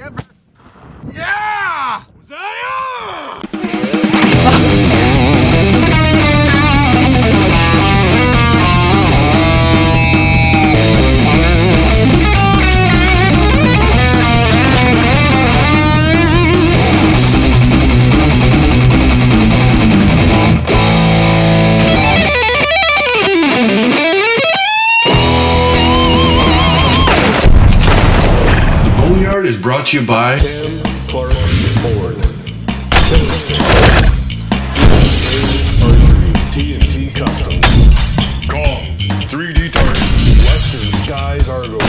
ever. Yeah! Boneyard is brought to you by TNT Customs, Kong, 3D Targets, Western Skies Argo,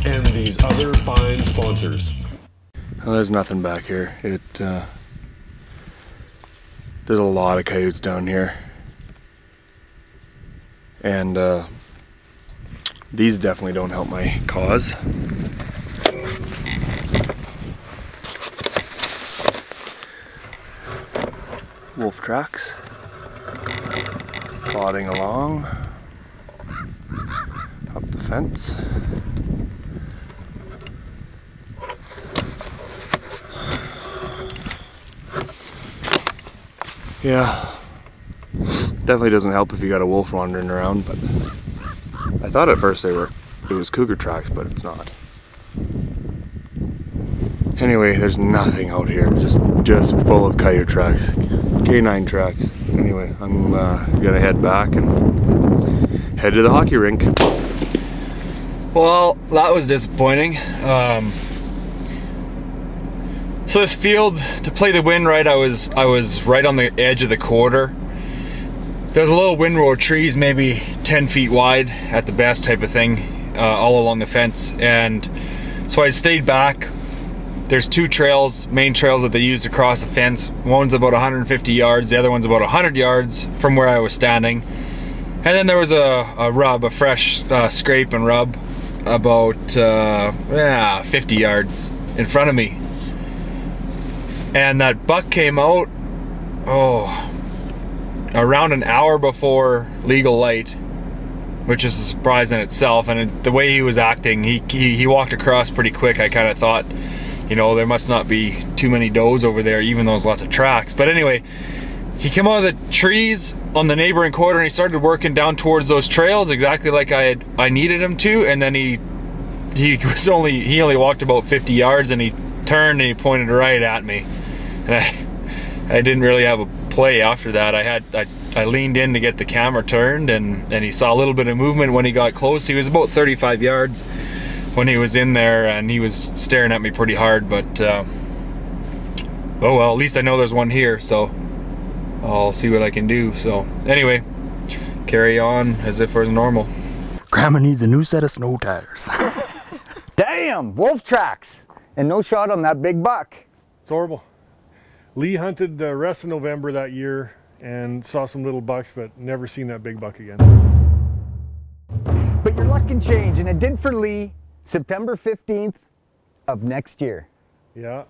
and these other fine sponsors. Well, there's nothing back here. There's a lot of coyotes down here, and these definitely don't help my cause. Wolf tracks, plodding along up the fence. Yeah, definitely doesn't help if you got a wolf wandering around, but I thought at first it was cougar tracks, but it's not. Anyway, there's nothing out here, just full of coyote tracks, canine tracks. Anyway, I'm gonna head back and head to the hockey rink. Well, that was disappointing. So this field, to play the wind right, I was right on the edge of the quarter. There's a little windrow of trees, maybe 10 feet wide at the best type of thing, all along the fence. And so I stayed back. There's two trails, main trails that they use across the fence. One's about 150 yards, the other one's about 100 yards from where I was standing. And then there was a fresh scrape and rub about 50 yards in front of me. And that buck came out, around an hour before legal light, which is a surprise in itself. And the way he was acting, he walked across pretty quick. I kind of thought, you know, there must not be too many does over there, even though there's lots of tracks. But anyway, he came out of the trees on the neighboring quarter and he started working down towards those trails exactly like I needed him to. And then he only walked about 50 yards and he turned and he pointed right at me. And I didn't really have a play after that. I leaned in to get the camera turned, and he saw a little bit of movement when he got close. He was about 35 yards when he was in there, and he was staring at me pretty hard. But oh well, at least I know there's one here, so I'll see what I can do. So anyway, carry on as if it was normal. Grandma needs a new set of snow tires. Damn, wolf tracks, and no shot on that big buck. It's horrible. Lee hunted the rest of November that year and saw some little bucks, but never seen that big buck again. But your luck can change, and it did for Lee September 15th of next year. Yeah.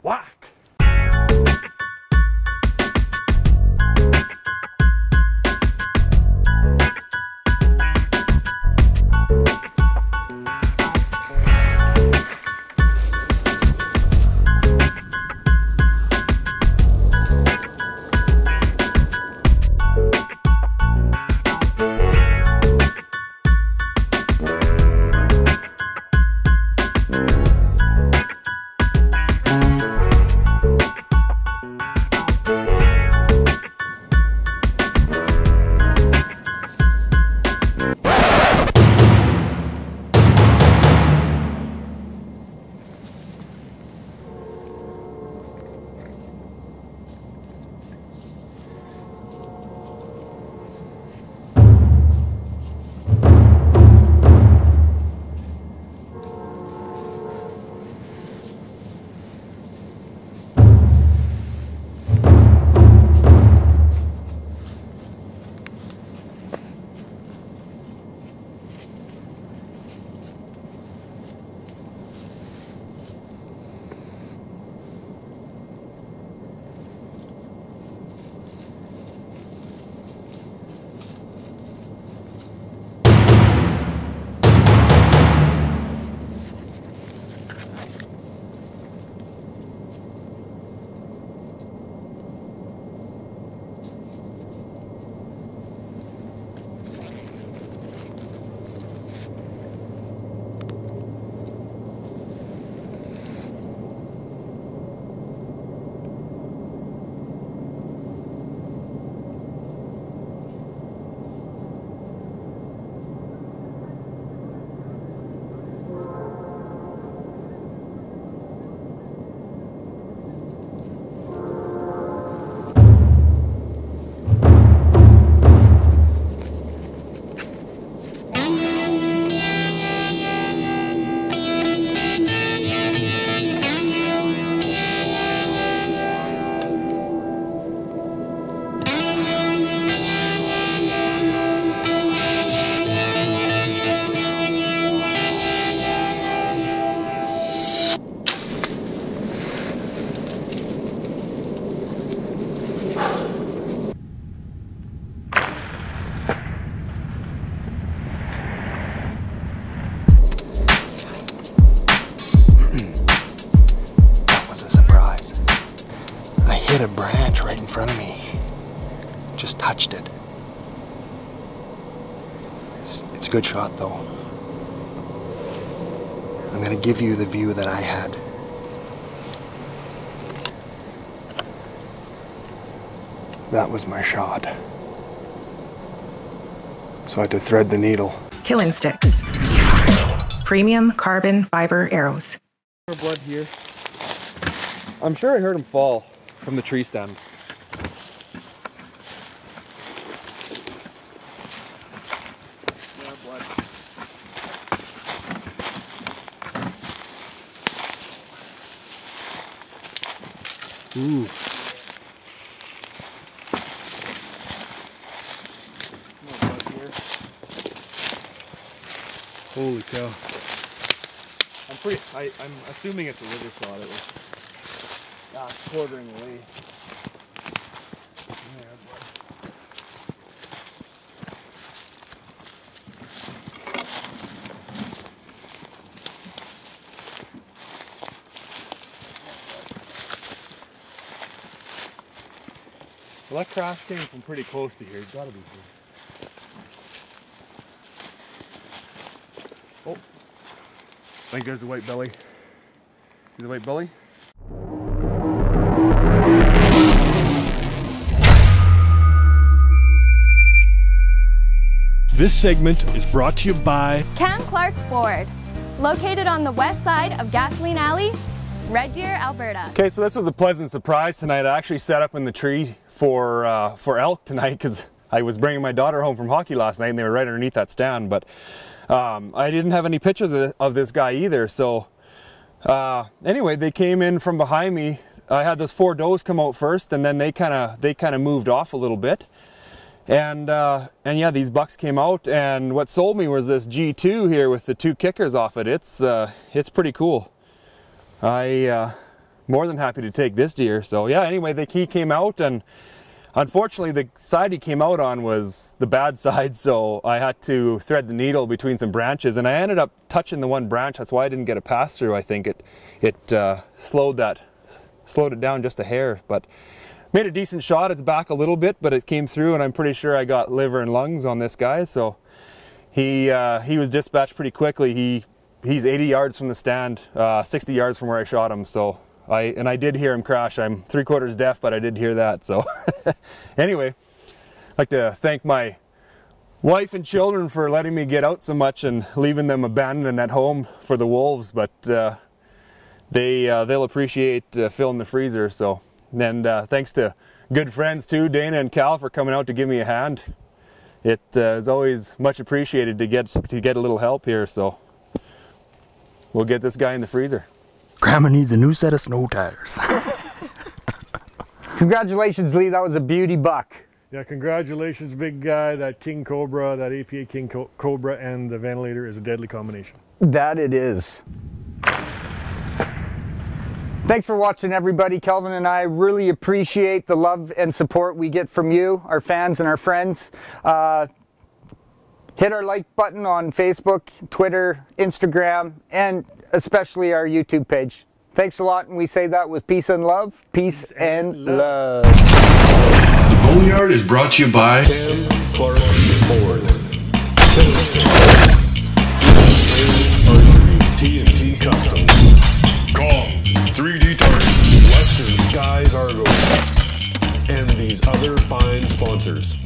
Whack! hit a branch right in front of me. Just touched it. It's a good shot though. I'm gonna give you the view that I had. That was my shot. So I had to thread the needle. Killing sticks. Premium carbon fiber arrows. Blood here. I'm sure I heard him fall from the tree stand. Yeah, blood. Ooh. Holy cow. I'm assuming it's a liver shot. It was quartering away. Well, that crash came from pretty close to here. It's gotta be here. Oh, I think there's the white belly. See the white belly? This segment is brought to you by Cam Clark Ford, located on the west side of Gasoline Alley, Red Deer, Alberta. Okay, so this was a pleasant surprise tonight. I actually set up in the tree for elk tonight because I was bringing my daughter home from hockey last night and they were right underneath that stand, but I didn't have any pictures of this guy either. So anyway, they came in from behind me. I had those 4 does come out first, and then they kind of moved off a little bit. And yeah, these bucks came out, and what sold me was this G2 here with the 2 kickers off it. It's pretty cool. More than happy to take this deer. So yeah, anyway, he came out, and unfortunately the side he came out on was the bad side, so I had to thread the needle between some branches, and I ended up touching the one branch. That's why I didn't get a pass through. I think it slowed it down just a hair, but made a decent shot. It's back a little bit, but it came through, and I'm pretty sure I got liver and lungs on this guy. So he was dispatched pretty quickly. He's 80 yards from the stand, 60 yards from where I shot him. So I did hear him crash. I'm 3/4 deaf, but I did hear that. So anyway, I'd like to thank my wife and children for letting me get out so much and leaving them abandoned at home for the wolves. But they'll appreciate filling the freezer. So, and thanks to good friends too, Dana and Cal, for coming out to give me a hand. It is always much appreciated to get a little help here. So we'll get this guy in the freezer. Grandma needs a new set of snow tires. Congratulations, Lee. That was a beauty buck. Yeah, congratulations, big guy. That King Cobra, that APA King Cobra, and the ventilator is a deadly combination. That it is. Thanks for watching, everybody. Kelvin and I really appreciate the love and support we get from you, our fans and our friends. Hit our like button on Facebook, Twitter, Instagram, and especially our YouTube page. Thanks a lot, and we say that with peace and love. Peace and love. The Boneyard is brought to you by Cam Clark Ford. TNT Customs. Kong 3D Target. Western Skies Argo. And these other fine sponsors.